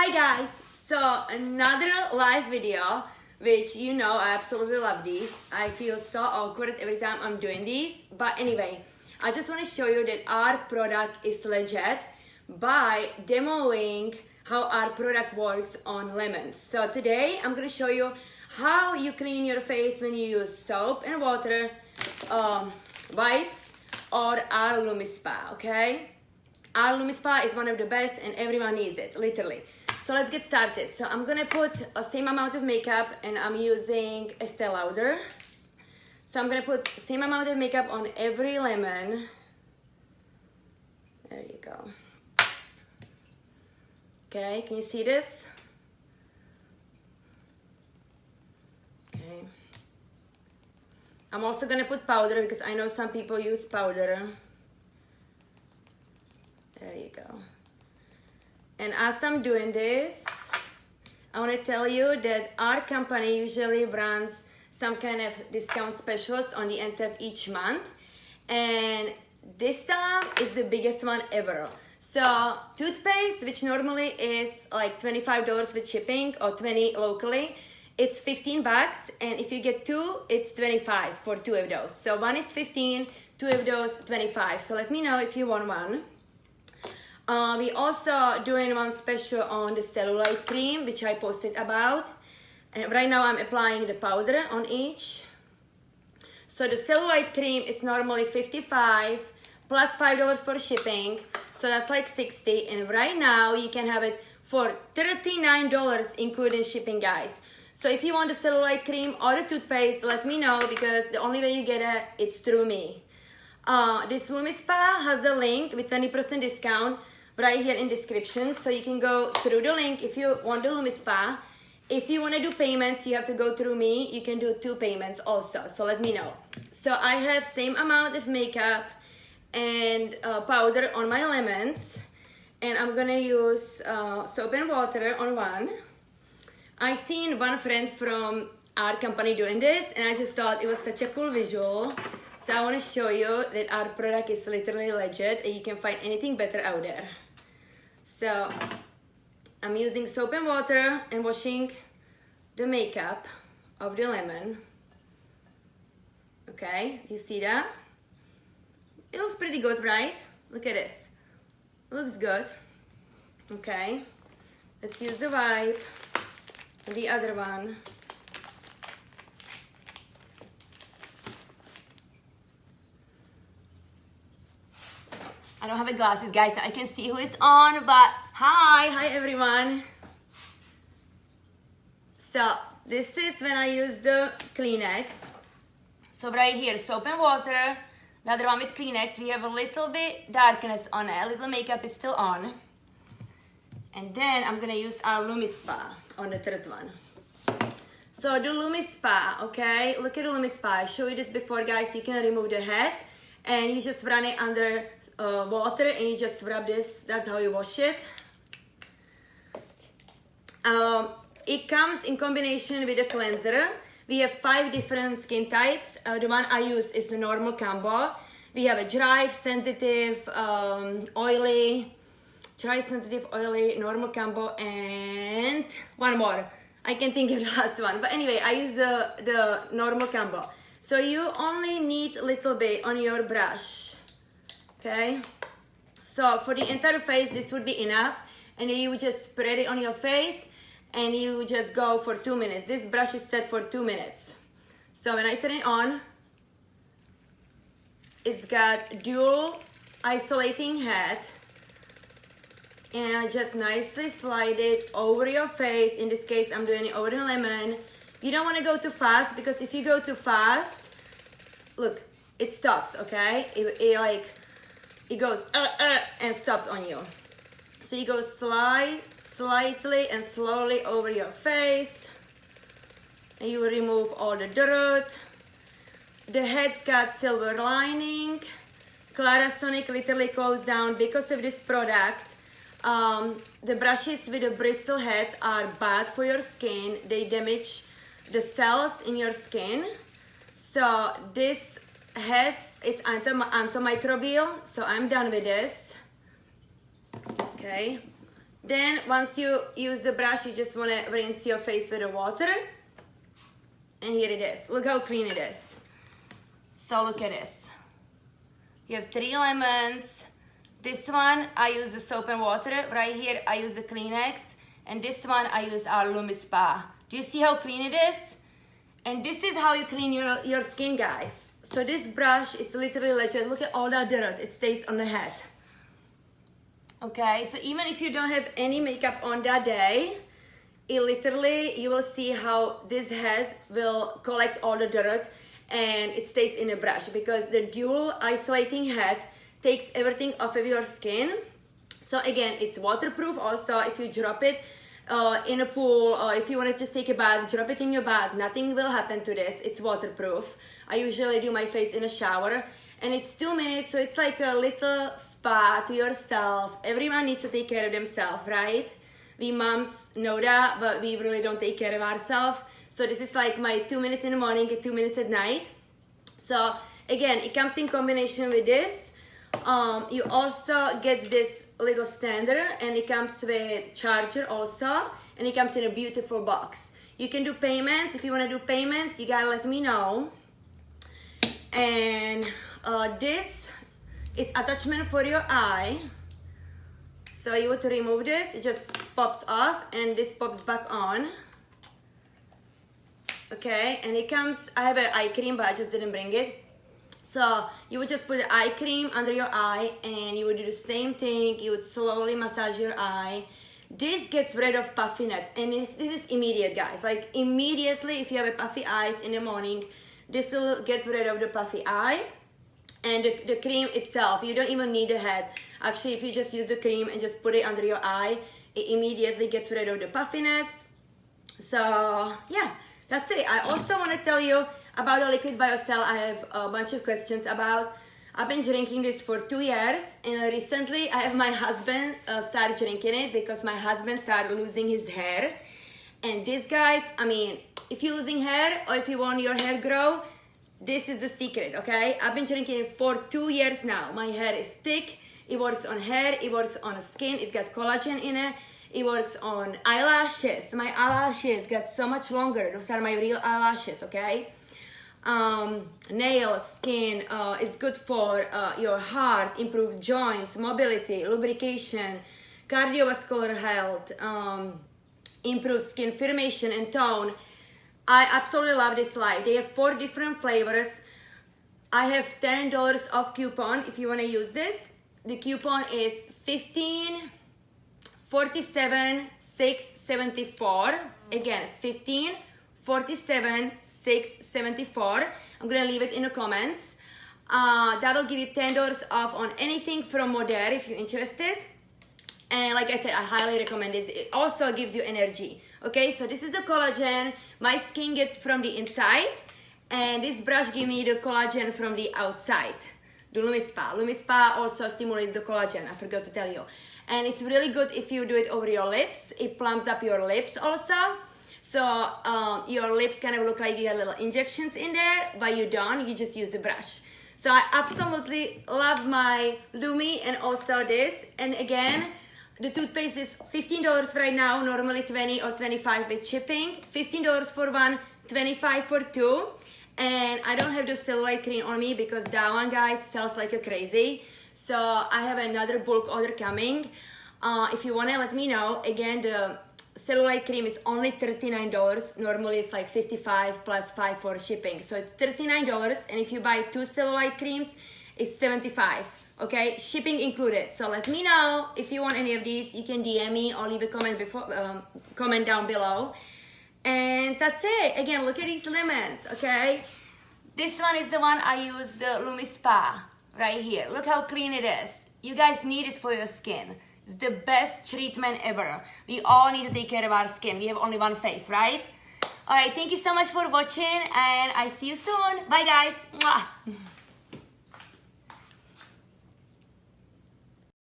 Hi guys, so another live video, which you know I absolutely love these. I feel so awkward every time I'm doing these, but anyway, I just want to show you that our product is legit by demoing how our product works on lemons. So today I'm going to show you how you clean your face when you use soap and water, wipes, or our LumiSpa, okay? Our LumiSpa is one of the best and everyone needs it, literally. So let's get started. So I'm gonna put a same amount of makeup and I'm using Estee Lauder. So I'm gonna put same amount of makeup on every lemon. There you go. Okay, can you see this? Okay. I'm also gonna put powder because I know some people use powder. There you go. And as I'm doing this, I want to tell you that our company usually runs some kind of discount specials on the end of each month. And this time is the biggest one ever. So toothpaste, which normally is like $25 with shipping or $20 locally, it's 15 bucks. And if you get two, it's 25 for two of those. So one is 15, two of those 25. So let me know if you want one. We also doing one special on the Cellulite Cream, which I posted about. And right now I'm applying the powder on each. So the Cellulite Cream is normally $55 plus $5 for shipping. So that's like $60. And right now you can have it for $39 including shipping, guys. So if you want the Cellulite Cream or the toothpaste, let me know because the only way you get it, it's through me. This LumiSpa has a link with 20% discount right here in description, so you can go through the link if you want the LumiSpa. If you want to do payments, you have to go through me. You can do 2 payments also, so let me know. So I have same amount of makeup and powder on my lemons, and I'm gonna use soap and water on one. I seen one friend from our company doing this, and I just thought it was such a cool visual. So I want to show you that our product is literally legit and you can find anything better out there. So I'm using soap and water and washing the makeup of the lemon. Okay, do you see that? It looks pretty good, right? Look at this. It looks good. Okay, let's use the wipe and the other one. I don't have my glasses, guys, so I can see who is on, but hi everyone. So this is when I use the Kleenex. So right here, soap and water, the other one with Kleenex. We have a little bit darkness on it, a little makeup is still on. And then I'm gonna use our LumiSpa on the third one. So the LumiSpa, okay, look at the LumiSpa. I showed you this before, guys. You can remove the head and you just run it under water and you just rub this. That's how you wash it. It comes in combination with a cleanser. We have 5 different skin types. The one I use is the normal combo. We have a dry, sensitive, oily, normal combo, and one more. I can think of the last one, but anyway, I use the normal combo. So you only need a little bit on your brush. Okay, so for the entire face, this would be enough. And then you just spread it on your face and you just go for 2 minutes. This brush is set for 2 minutes. So when I turn it on, it's got dual isolating head. And I just nicely slide it over your face. In this case, I'm doing it over the lemon. You don't want to go too fast because if you go too fast, look, it stops, okay? It goes and stops on you. So you go slightly and slowly over your face. And you remove all the dirt. The head's got silver lining. Clarisonic literally closed down because of this product. The brushes with the bristle heads are bad for your skin. They damage the cells in your skin. So this head is antimicrobial, so I'm done with this. Okay, Then once you use the brush, you just want to rinse your face with the water. And here it is. Look how clean it is. So look at this. You have 3 lemons. This one, I use the soap and water. Right here, I use the Kleenex. And this one, I use our LumiSpa. Do you see how clean it is? And this is how you clean your skin, guys. So this brush is literally legit. Look at all that dirt. It stays on the head. Okay, so even if you don't have any makeup on that day, it literally, you will see how this head will collect all the dirt and it stays in the brush, because the dual isolating head takes everything off of your skin. So again, it's waterproof also. If you drop it in a pool, or if you want to just take a bath, drop it in your bath, nothing will happen to this. It's waterproof. I usually do my face in a shower, and it's 2 minutes, so it's like a little spa to yourself. Everyone needs to take care of themselves, right? We moms know that, but we really don't take care of ourselves. So this is like my 2 minutes in the morning and 2 minutes at night. So again, it comes in combination with this. You also get this little stander, and it comes with charger also, and it comes in a beautiful box. You can do payments. If you want to do payments, you gotta let me know. And this is attachment for your eye. So you want to remove this, it just pops off, and this pops back on. Okay, and it comes, I have an eye cream, but I just didn't bring it. So you would just put the eye cream under your eye, and you would do the same thing. You would slowly massage your eye. This gets rid of puffiness, and this is immediate, guys. Like immediately, if you have a puffy eyes in the morning, this will get rid of the puffy eye. And the cream itself, you don't even need the head. Actually, if you just use the cream and just put it under your eye, it immediately gets rid of the puffiness. So yeah, that's it. I also want to tell you about the liquid Biocell. I have a bunch of questions about. I've been drinking this for 2 years, and recently I have my husband start drinking it because my husband started losing his hair. And this, guys, I mean, if you're losing hair or if you want your hair grow, this is the secret, okay? I've been drinking it for 2 years now. My hair is thick. It works on hair. It works on skin. It's got collagen in it. It works on eyelashes. My eyelashes got so much longer. Those are my real eyelashes, okay? Nails, skin. It's good for your heart, improve joints, mobility, lubrication, cardiovascular health, improve skin firmation and tone. I absolutely love this line. They have 4 different flavors. I have $10 off coupon if you want to use this. The coupon is 15 47 674. Again, 15 47 674. I'm gonna leave it in the comments. That will give you $10 off on anything from Modere if you're interested. And like I said, I highly recommend this. It also gives you energy. Okay, so this is the collagen my skin gets from the inside, and this brush gives me the collagen from the outside. The LumiSpa. LumiSpa also stimulates the collagen, I forgot to tell you. And it's really good if you do it over your lips. It plumps up your lips also. So your lips kind of look like you have little injections in there, but you don't, you just use the brush. So I absolutely love my Lumi and also this. And again, the toothpaste is $15 right now, normally $20 or $25 with shipping. $15 for one, $25 for two. And I don't have the Cellulite Cream on me because that one, guys, sells like a crazy. So I have another bulk order coming. If you want to, let me know. Again, the Cellulite Cream is only $39. Normally it's like $55 plus $5 for shipping. So it's $39. And if you buy 2 Cellulite Creams, it's $75. Okay, shipping included. So let me know if you want any of these. You can DM me or leave a comment down below. And that's it. Again, look at these lemons, okay? This one is the one I use, the LumiSpa, right here. Look how clean it is. You guys need it for your skin. It's the best treatment ever. We all need to take care of our skin. We have only one face, right? All right, thank you so much for watching, and I see you soon. Bye, guys. Mwah.